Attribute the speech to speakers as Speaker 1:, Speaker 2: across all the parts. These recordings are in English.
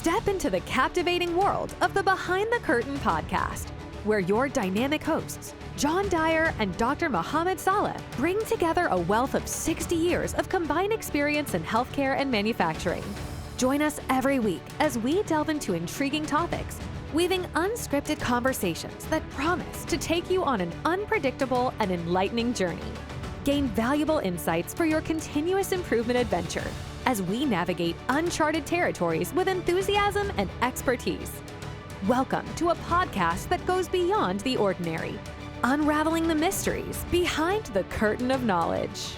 Speaker 1: Step into the captivating world of the Behind the Curtain podcast, where your dynamic hosts, John Dyer and Dr. Mohamed Saleh, bring together a wealth of 60 years of combined experience in healthcare and manufacturing. Join us every week as we delve into intriguing topics, weaving unscripted conversations that promise to take you on an unpredictable and enlightening journey. Gain valuable insights for your continuous improvement adventure as we navigate uncharted territories with enthusiasm and expertise. Welcome to a podcast that goes beyond the ordinary, unraveling the mysteries behind the curtain of knowledge.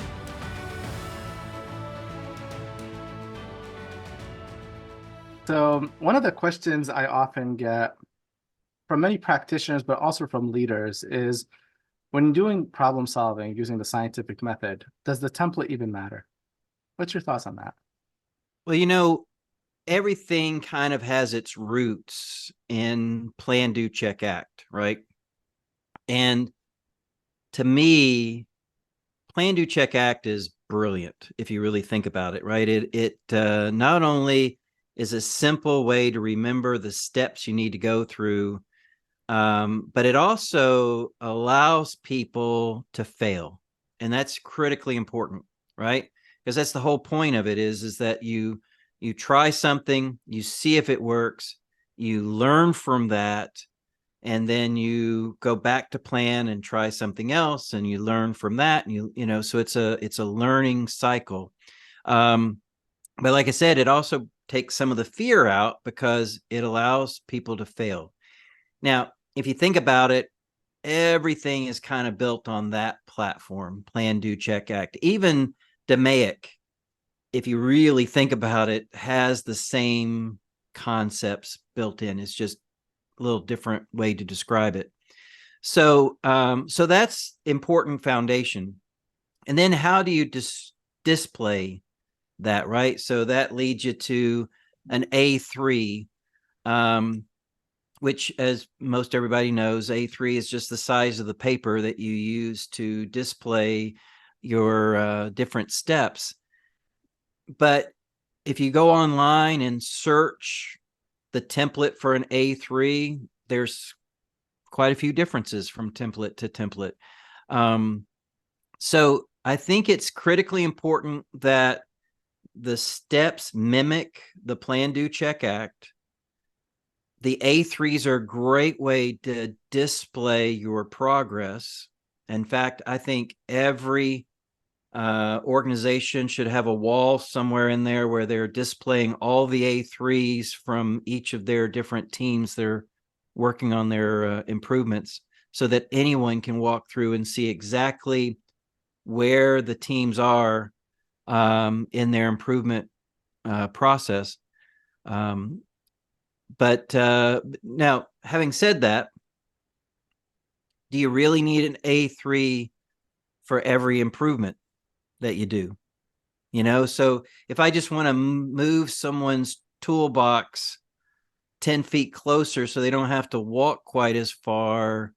Speaker 2: So one of the questions I often get from many practitioners, but also from leaders, is when doing problem solving using the scientific method, does the template even matter? What's your thoughts on that?
Speaker 3: Well, everything kind of has its roots in plan, do, check, act, right? And to me, plan, do, check, act is brilliant if you really think about it, right? It not only is a simple way to remember the steps you need to go through, but it also allows people to fail. And that's critically important, right? Because that's the whole point of it is that you try something, you see if it works, you learn from that, and then you go back to plan and try something else, and you learn from that, and so it's a learning cycle. But like I said, it also takes some of the fear out because it allows people to fail. Now, if you think about it, everything is kind of built on that platform: plan, do, check, act. Even DMAIC, if you really think about it, has the same concepts built in. It's just a little different way to describe it. So that's important foundation. And then how do you display that, right? So that leads you to an A3, which, as most everybody knows, A3 is just the size of the paper that you use to display your different steps. But if you go online and search the template for an A3, there's quite a few differences from template to template. So I think it's critically important that the steps mimic the plan, do, check, act. The A3s are a great way to display your progress. In fact, I think every organization should have a wall somewhere in there where they're displaying all the A3s from each of their different teams they're working on their improvements, so that anyone can walk through and see exactly where the teams are in their improvement process. But now, having said that, do you really need an A3 for every improvement that you do? So if I just want to move someone's toolbox 10 feet closer so they don't have to walk quite as far,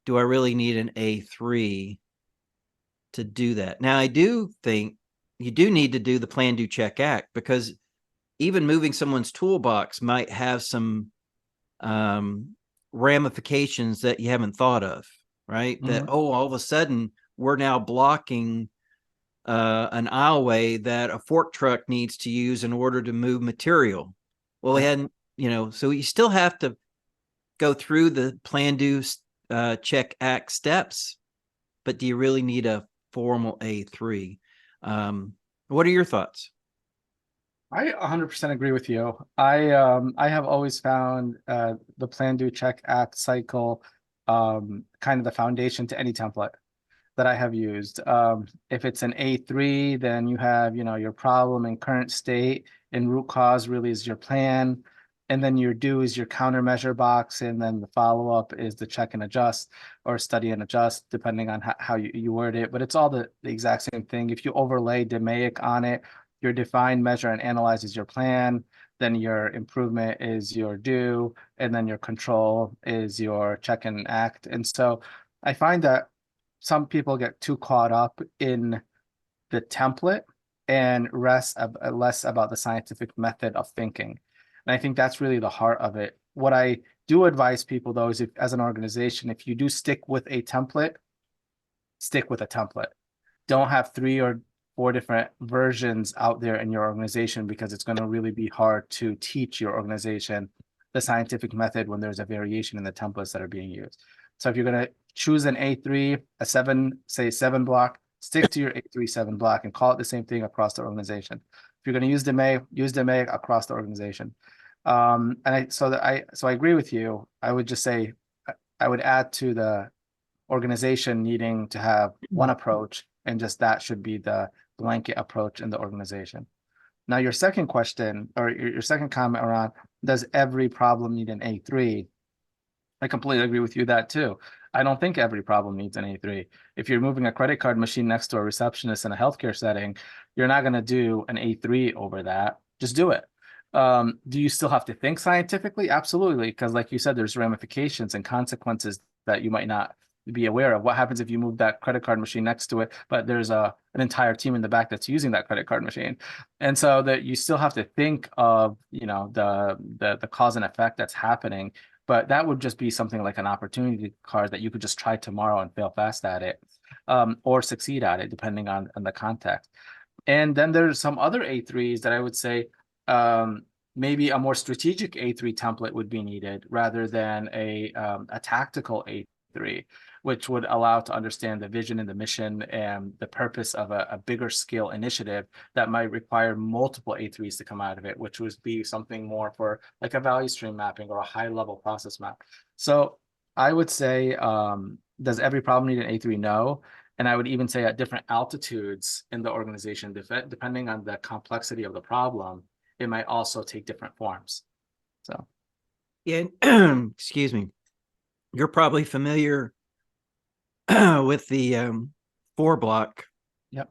Speaker 3: do I really need an A3 to do that? Now, I do think you do need to do the plan, do, check, act, because even moving someone's toolbox might have some ramifications that you haven't thought of, right? Mm-hmm. That, all of a sudden we're now blocking an aisleway that a fork truck needs to use in order to move material. Well, we hadn't, so you still have to go through the plan, do, check, act steps, but do you really need a formal A3? What are your thoughts?
Speaker 2: I 100% agree with you. I have always found the plan, do, check, act cycle kind of the foundation to any template that I have used. If it's an A3, then you have, your problem and current state, and root cause really is your plan. And then your do is your countermeasure box. And then the follow-up is the check and adjust, or study and adjust, depending on how you word it. But it's all the exact same thing. If you overlay DMAIC on it, your define, measure, and analyze is your plan. Then your improvement is your do. And then your control is your check and act. And so I find that some people get too caught up in the template and less about the scientific method of thinking. And I think that's really the heart of it. What I do advise people though is, if as an organization, if you do stick with a template, stick with a template. Don't have 3 or 4 different versions out there in your organization, because it's going to really be hard to teach your organization the scientific method when there's a variation in the templates that are being used. So if you're going to choose an A3, a 7, say 7 block, stick to your A3 7 block and call it the same thing across the organization. If you're going to use DMA, use DMA across the organization. So I agree with you. I would just say I would add to the organization needing to have one approach, and just that should be the blanket approach in the organization. Now, your second question, or your second comment around, does every problem need an A3? I completely agree with you that too. I don't think every problem needs an A3. If you're moving a credit card machine next to a receptionist in a healthcare setting, you're not going to do an A3 over that. Just do it. Do you still have to think scientifically? Absolutely, because like you said, there's ramifications and consequences that you might not be aware of. What happens if you move that credit card machine next to it, but there's an entire team in the back that's using that credit card machine? And so that you still have to think of, the cause and effect that's happening. But that would just be something like an opportunity card that you could just try tomorrow and fail fast at it, or succeed at it, depending on the context. And then there's some other A3s that I would say, maybe a more strategic A3 template would be needed, rather than a tactical A3, which would allow to understand the vision and the mission and the purpose of a bigger scale initiative that might require multiple A3s to come out of it, which would be something more for like a value stream mapping or a high level process map. So I would say, does every problem need an A3? No. And I would even say at different altitudes in the organization, depending on the complexity of the problem, it might also take different forms. So,
Speaker 3: Yeah, excuse me. You're probably familiar with the 4 block.
Speaker 2: yep.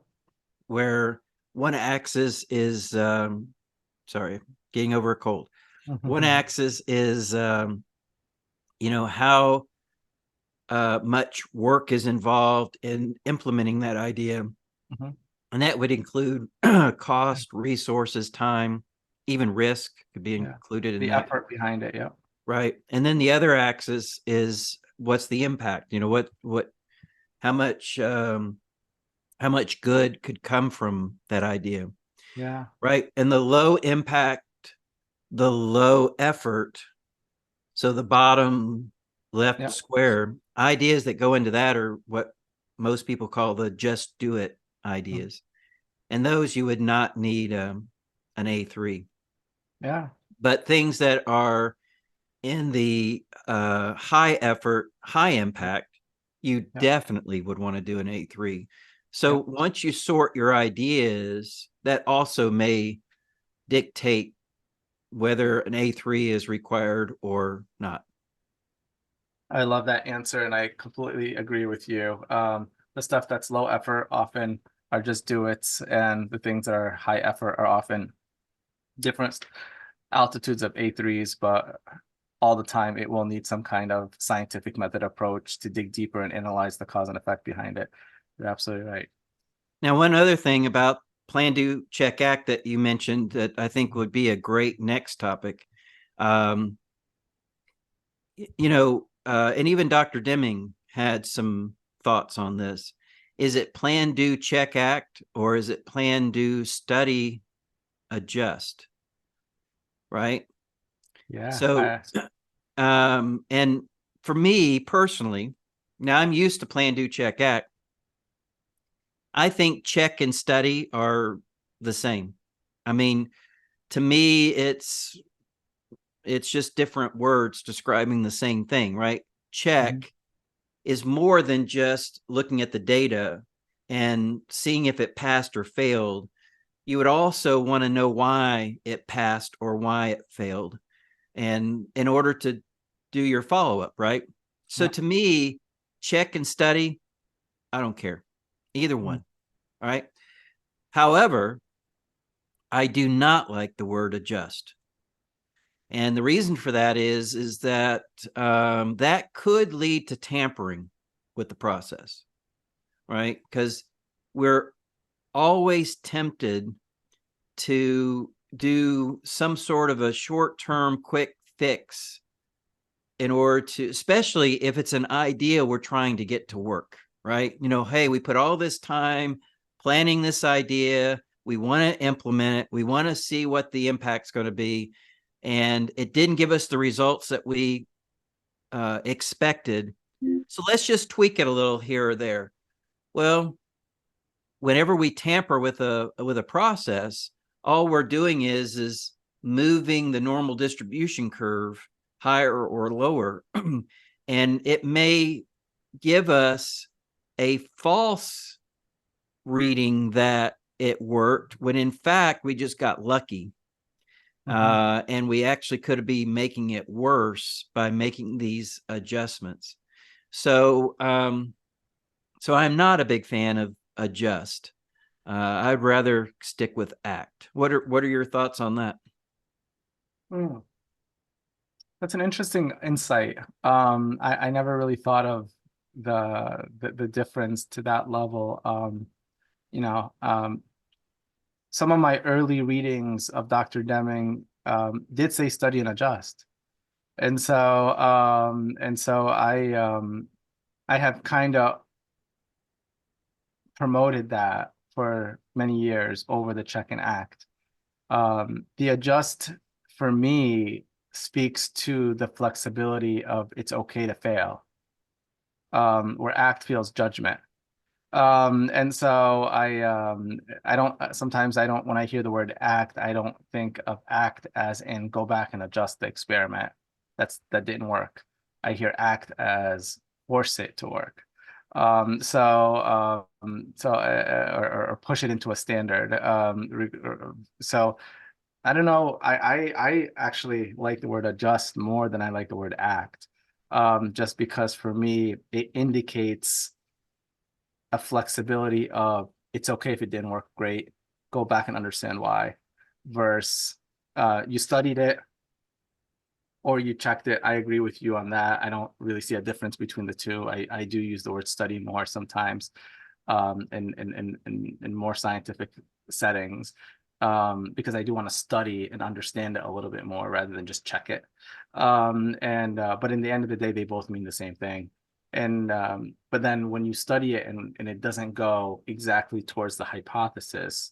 Speaker 3: Where one axis is, sorry, getting over a cold. One axis is, how much work is involved in implementing that idea.
Speaker 2: Mhm.
Speaker 3: And that would include cost, resources, time, even risk could be included in
Speaker 2: the
Speaker 3: that.
Speaker 2: effort behind it. Yeah.
Speaker 3: Right. And then the other axis is, what's the impact? How much good could come from that idea?
Speaker 2: Yeah.
Speaker 3: Right. And the low impact, the low effort. So the bottom left
Speaker 2: Yep.
Speaker 3: square, ideas that go into that are what most people call the just do it ideas. And those you would not need an A3.
Speaker 2: Yeah.
Speaker 3: But things that are in the high effort, high impact, you definitely would want to do an A3. So once you sort your ideas, that also may dictate whether an A3 is required or not.
Speaker 2: I love that answer, and I completely agree with you. The stuff that's low effort often are just do it's, and the things that are high effort are often different altitudes of A3s, but all the time it will need some kind of scientific method approach to dig deeper and analyze the cause and effect behind it. You're absolutely right.
Speaker 3: Now, one other thing about Plan, Do, Check, Act that you mentioned that I think would be a great next topic. And even Dr. Deming had some thoughts on this. Is it Plan, Do, Check, Act, or is it Plan, Do, Study, Adjust? Right?
Speaker 2: Yeah.
Speaker 3: So, and for me personally, now I'm used to Plan, Do, Check, Act. I think check and study are the same. I mean, to me, it's just different words describing the same thing, right? Check is more than just looking at the data and seeing if it passed or failed. You would also want to know why it passed or why it failed, and in order to do your follow-up, right? So to me, check and study, I don't care. Either one. All right. However, I do not like the word adjust. And the reason for that is that that could lead to tampering with the process, right? Because we're always tempted to do some sort of a short-term quick fix in order to, especially if it's an idea we're trying to get to work, right? Hey, we put all this time planning this idea. We want to implement it. We want to see what the impact's going to be. And it didn't give us the results that we expected. So let's just tweak it a little here or there. Well, whenever we tamper with a process, all we're doing is moving the normal distribution curve higher or lower. And it may give us a false reading that it worked when in fact we just got lucky. And we actually could be making it worse by making these adjustments. So I'm not a big fan of adjust. I'd rather stick with act. What are your thoughts on that?
Speaker 2: That's an interesting insight. I never really thought of the difference to that level. Some of my early readings of Dr. Deming did say study and adjust. And so I have kind of promoted that for many years over the check and act. The adjust for me speaks to the flexibility of it's okay to fail, where act feels judgment. And so I don't, sometimes I don't, when I hear the word act, I don't think of act as in go back and adjust the experiment. That didn't work. I hear act as force it to work. Or push it into a standard. So I don't know. I actually like the word adjust more than I like the word act. Just because for me, it indicates a flexibility of it's okay if it didn't work great, go back and understand why, versus you studied it or you checked it. I agree with you on that. I don't really see a difference between the two. I do use the word study more sometimes in more scientific settings, because I do want to study and understand it a little bit more rather than just check it. But in the end of the day, they both mean the same thing. But then when you study it and it doesn't go exactly towards the hypothesis,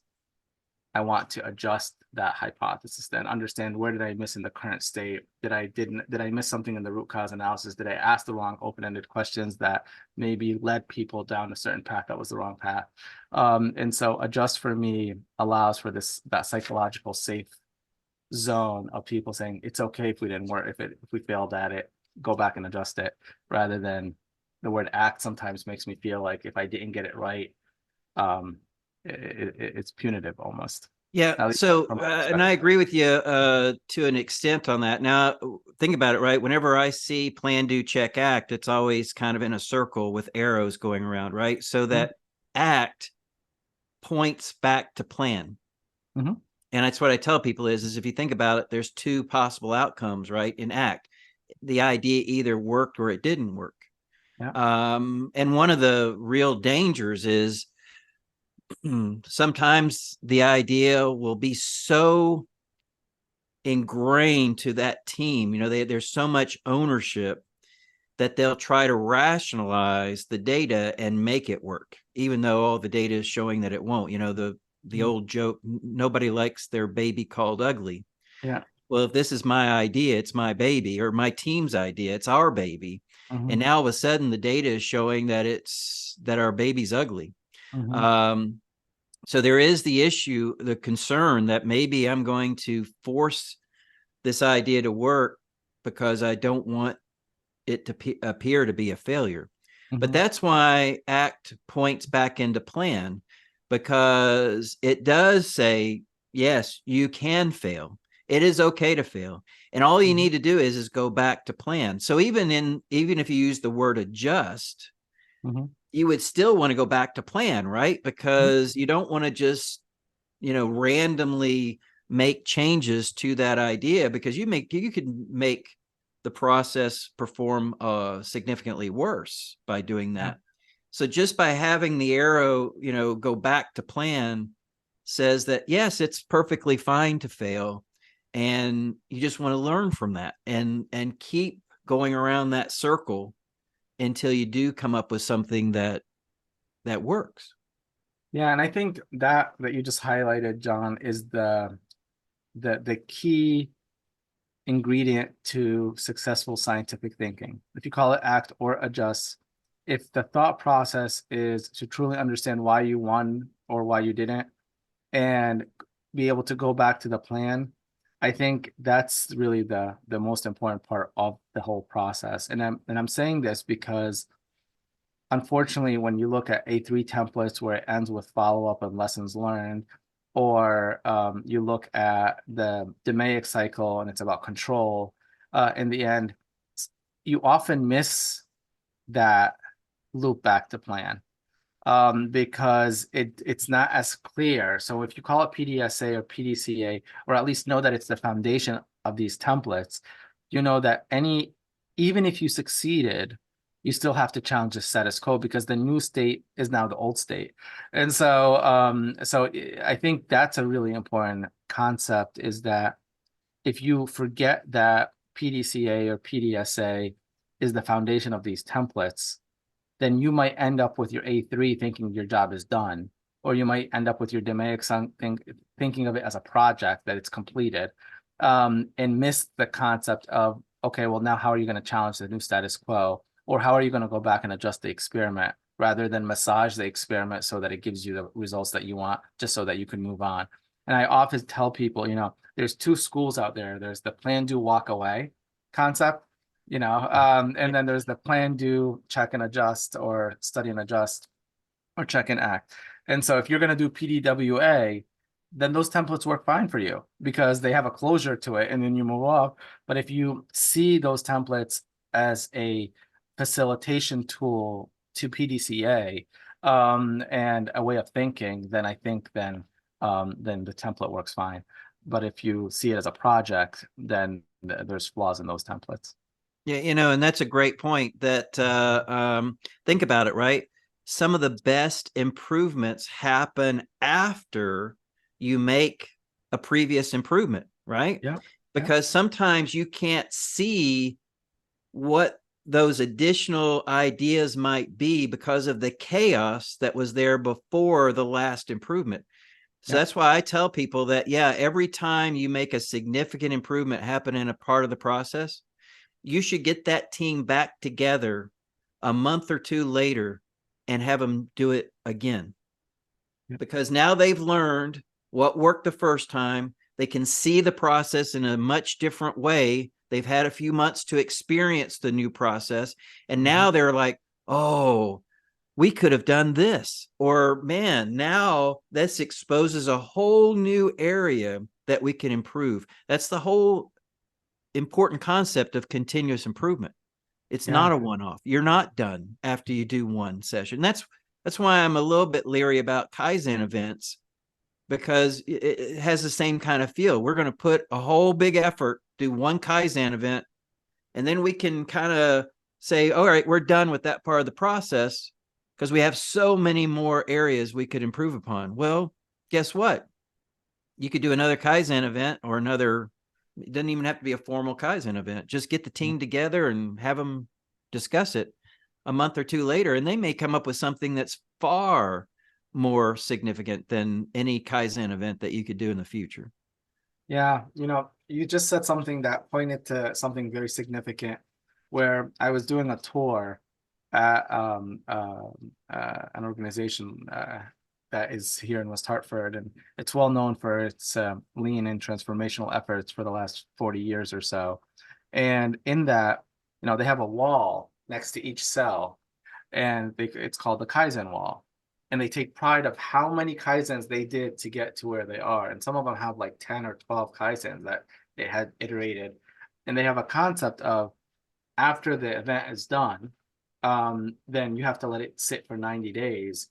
Speaker 2: I want to adjust that hypothesis, then understand where did I miss in the current state? Did I miss something in the root cause analysis? Did I ask the wrong open-ended questions that maybe led people down a certain path that was the wrong path? And so adjust for me allows for that psychological safe zone of people saying it's okay if we didn't work, if we failed at it, go back and adjust it, rather than the word act sometimes makes me feel like if I didn't get it right, it's punitive almost.
Speaker 3: Yeah. So, and I agree with you to an extent on that. Now, think about it, right? Whenever I see plan, do, check, act, it's always kind of in a circle with arrows going around, right? So that act points back to plan. And that's what I tell people is if you think about it, there's two possible outcomes, right? In act, the idea either worked or it didn't work. And one of the real dangers is sometimes the idea will be so ingrained to that team, there's so much ownership that they'll try to rationalize the data and make it work, even though all the data is showing that it won't. The old joke, nobody likes their baby called ugly. Well, if this is my idea, it's my baby, or my team's idea, it's our baby. And now all of a sudden the data is showing that our baby's ugly. So there is the issue, the concern that maybe I'm going to force this idea to work because I don't want it to appear to be a failure. But that's why ACT points back into plan, because it does say, yes, you can fail. It is okay to fail. And all you need to do is go back to plan. So even if you use the word adjust, you would still want to go back to plan, right? Because you don't want to just, randomly make changes to that idea, because you could make the process perform significantly worse by doing that. So just by having the arrow, go back to plan says that, yes, it's perfectly fine to fail. And you just want to learn from that and keep going around that circle until you do come up with something that works.
Speaker 2: Yeah, and I think that you just highlighted, John, is the key ingredient to successful scientific thinking. If you call it act or adjust, if the thought process is to truly understand why you won or why you didn't, and be able to go back to the plan, I think that's really the most important part of the whole process. And I'm saying this because unfortunately, when you look at A3 templates where it ends with follow-up and lessons learned, or you look at the DMAIC cycle and it's about control, in the end, you often miss that loop back to plan, because it's not as clear. So if you call it PDSA or PDCA, or at least know that it's the foundation of these templates, you know that even if you succeeded, you still have to challenge the status quo because the new state is now the old state. And so I think that's a really important concept, is that if you forget that PDCA or PDSA is the foundation of these templates, then you might end up with your A3 thinking your job is done, or you might end up with your DMAIC something thinking of it as a project that it's completed, and miss the concept of, okay, well, now how are you going to challenge the new status quo, or how are you going to go back and adjust the experiment rather than massage the experiment so that it gives you the results that you want, just so that you can move on. And I often tell people, there's two schools out there. There's the plan, do, walk away concept, and then there's the plan, do, check and adjust, or study and adjust, or check and act. And so if you're going to do PDWA, then those templates work fine for you because they have a closure to it and then you move off. But if you see those templates as a facilitation tool to PDCA, and a way of thinking, then I think then the template works fine. But if you see it as a project, then there's flaws in those templates.
Speaker 3: Yeah, and that's a great point. That think about it, right? Some of the best improvements happen after you make a previous improvement, right?
Speaker 2: Yeah.
Speaker 3: Because sometimes you can't see what those additional ideas might be because of the chaos that was there before the last improvement. So that's why I tell people that, every time you make a significant improvement happen in a part of the process, you should get that team back together a month or two later and have them do it again. Because now they've learned what worked the first time. They can see the process in a much different way. They've had a few months to experience the new process. And now they're like, oh, we could have done this. Or, man, now this exposes a whole new area that we can improve. That's the whole important concept of continuous improvement. It's not a one-off. You're not done after you do one session. That's why I'm a little bit leery about Kaizen events, because it has the same kind of feel. We're going to put a whole big effort, do one Kaizen event, and then we can kind of say, all right, we're done with that part of the process because we have so many more areas we could improve upon. Well, guess what? You could do another Kaizen event or another. It doesn't even have to be a formal Kaizen event. Just get the team together and have them discuss it a month or two later, and they may come up with something that's far more significant than any Kaizen event that you could do in the future.
Speaker 2: Yeah, you just said something that pointed to something very significant, where I was doing a tour at an organization that is here in West Hartford, and it's well known for its lean and transformational efforts for the last 40 years or so. And in that, they have a wall next to each cell, and it's called the Kaizen wall. And they take pride of how many Kaizens they did to get to where they are. And some of them have like 10 or 12 Kaizens that they had iterated. And they have a concept of, after the event is done, then you have to let it sit for 90 days,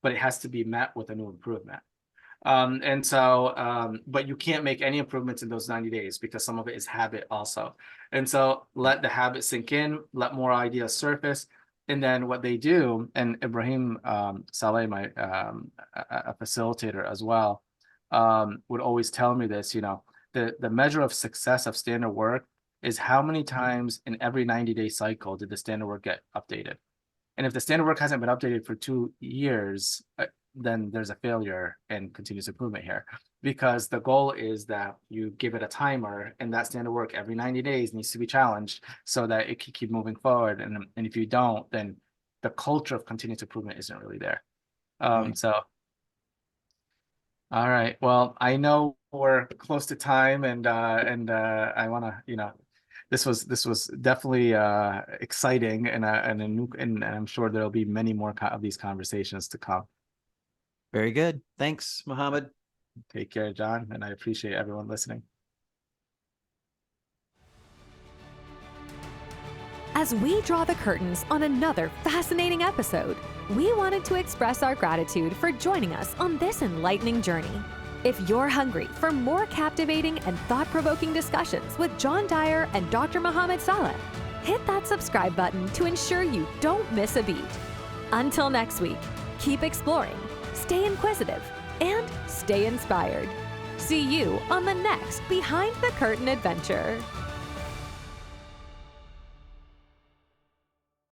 Speaker 2: but it has to be met with a new improvement. But you can't make any improvements in those 90 days because some of it is habit also. And so let the habit sink in, let more ideas surface. And then what they do, and Ibrahim Saleh, a facilitator as well, would always tell me this, the measure of success of standard work is how many times in every 90-day cycle did the standard work get updated. And if the standard work hasn't been updated for 2 years, then there's a failure in continuous improvement here, because the goal is that you give it a timer, and that standard work every 90 days needs to be challenged so that it can keep moving forward. And if you don't, then the culture of continuous improvement isn't really there.
Speaker 3: Right.
Speaker 2: So, all right. Well, I know we're close to time, and I want to, this was definitely exciting, and I'm sure there'll be many more of these conversations to come.
Speaker 3: Very good. Thanks, Mohamed.
Speaker 2: Take care, John, and I appreciate everyone listening.
Speaker 1: As we draw the curtains on another fascinating episode, we wanted to express our gratitude for joining us on this enlightening journey. If you're hungry for more captivating and thought-provoking discussions with John Dyer and Dr. Mohamed Saleh, hit that subscribe button to ensure you don't miss a beat. Until next week, keep exploring, stay inquisitive, and stay inspired. See you on the next Behind the Curtain adventure.